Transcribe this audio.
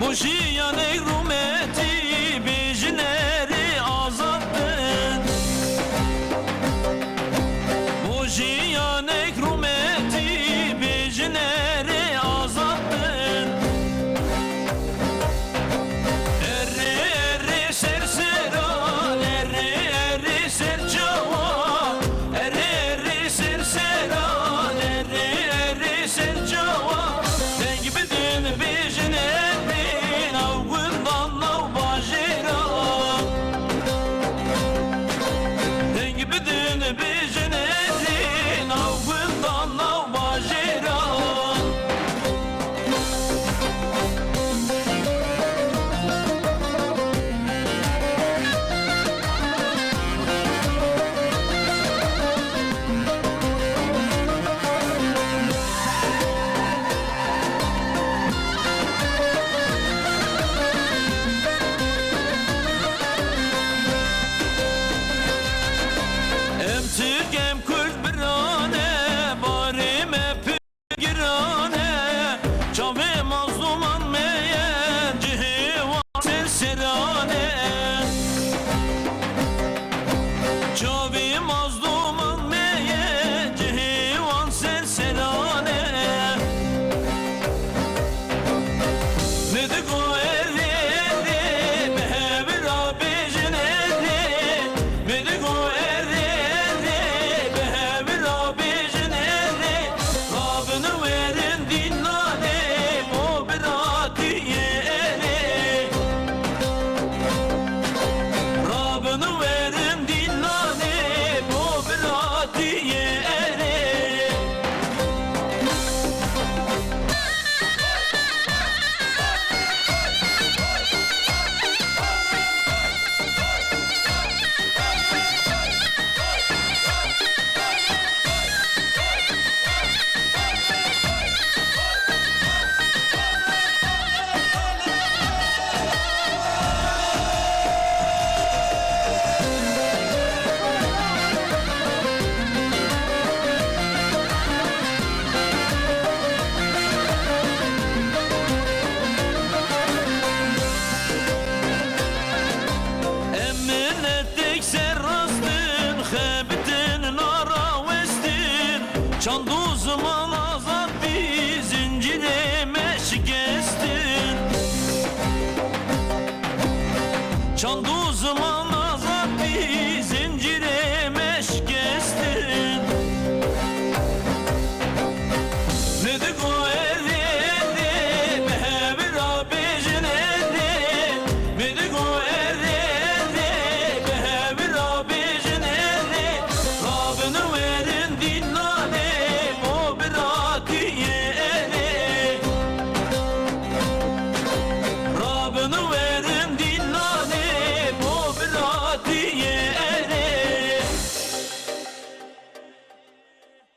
Boşiyanek rumeti bejineri azattın. Boşiyanek rumeti bejineri azattın. Erre erre serseran, erre erre sercava, erre erre serseran, erre erre sercava. Den gibi dün bejineri avgundan av bajera. Den gibi dün bejineri avgundan av bajera. Hem Türk hem Kürt birane, barim hep girane. Çave mazluman meyen, cihivan serserane. Çave mazluman meyen, cihivan serserane. Medik o erri erri, mehevir abicin erri. Medik o erri erri, mehevir abicin erri. Rabbini verin dinlane, o biratiye eri. Rabbini verin dinlane, o biratiye eri. Emin ettik serrastın, hebetin nara westin. Çandu zaman azat bir zincire meşgestin. Çandu zaman